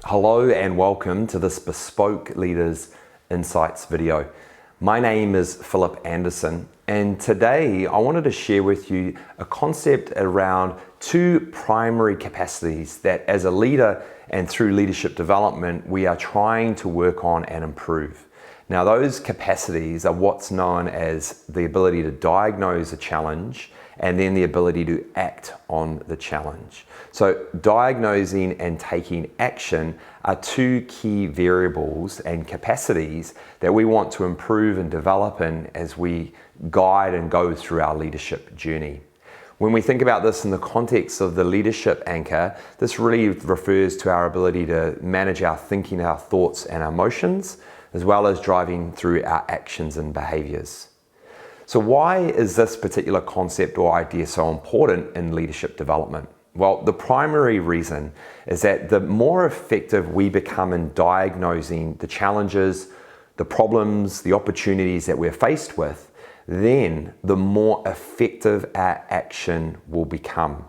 Hello and welcome to this Bespoke Leaders Insights video. My name is Philip Anderson, and today I wanted to share with you a concept around two primary capacities that as a leader and through leadership development we are trying to work on and improve. Now those capacities are what's known as the ability to diagnose a challenge and then the ability to act on the challenge. So diagnosing and taking action are two key variables and capacities that we want to improve and develop in as we guide and go through our leadership journey. When we think about this in the context of the leadership anchor, this really refers to our ability to manage our thinking, our thoughts and our emotions, as well as driving through our actions and behaviors. So why is this particular concept or idea so important in leadership development? Well, the primary reason is that the more effective we become in diagnosing the challenges, the problems, the opportunities that we're faced with, then the more effective our action will become.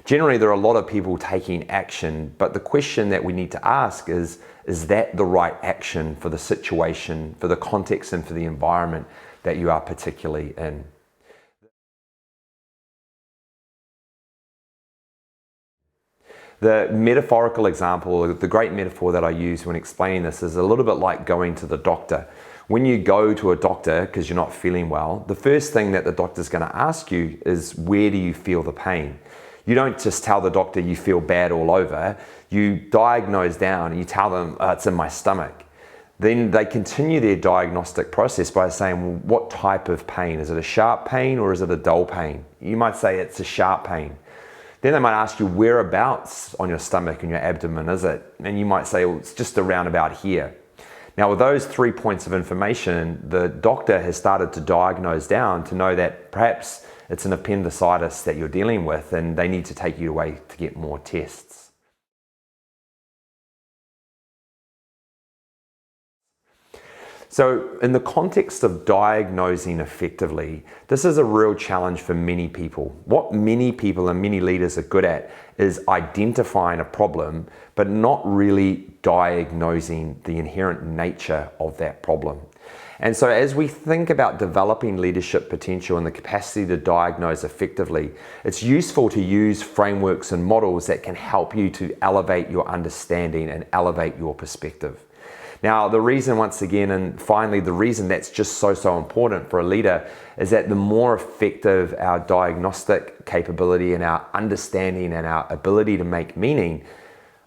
Generally, there are a lot of people taking action, but the question that we need to ask is that the right action for the situation, for the context and for the environment that you are particularly in? The metaphorical example, the great metaphor that I use when explaining this is a little bit like going to the doctor. When you go to a doctor because you're not feeling well, the first thing that the doctor's going to ask you is, where do you feel the pain? You don't just tell the doctor you feel bad all over. You diagnose down and you tell them, it's in my stomach. Then they continue their diagnostic process by saying, well, what type of pain? Is it a sharp pain or is it a dull pain? You might say it's a sharp pain. Then they might ask you, whereabouts on your stomach and your abdomen is it? And you might say, well, it's just around about here. Now with those 3 points of information, the doctor has started to diagnose down to know that perhaps it's an appendicitis that you're dealing with and they need to take you away to get more tests. So in the context of diagnosing effectively, this is a real challenge for many people. What many people and many leaders are good at is identifying a problem, but not really diagnosing the inherent nature of that problem. And so as we think about developing leadership potential and the capacity to diagnose effectively, it's useful to use frameworks and models that can help you to elevate your understanding and elevate your perspective. Now, the reason, once again, and finally, the reason that's just so important for a leader is that the more effective our diagnostic capability and our understanding and our ability to make meaning,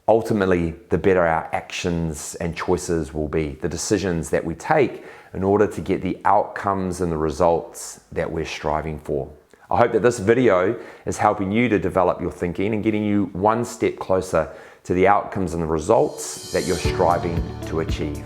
ultimately, the better our actions and choices will be, the decisions that we take in order to get the outcomes and the results that we're striving for. I hope that this video is helping you to develop your thinking and getting you one step closer to the outcomes and the results that you're striving to achieve.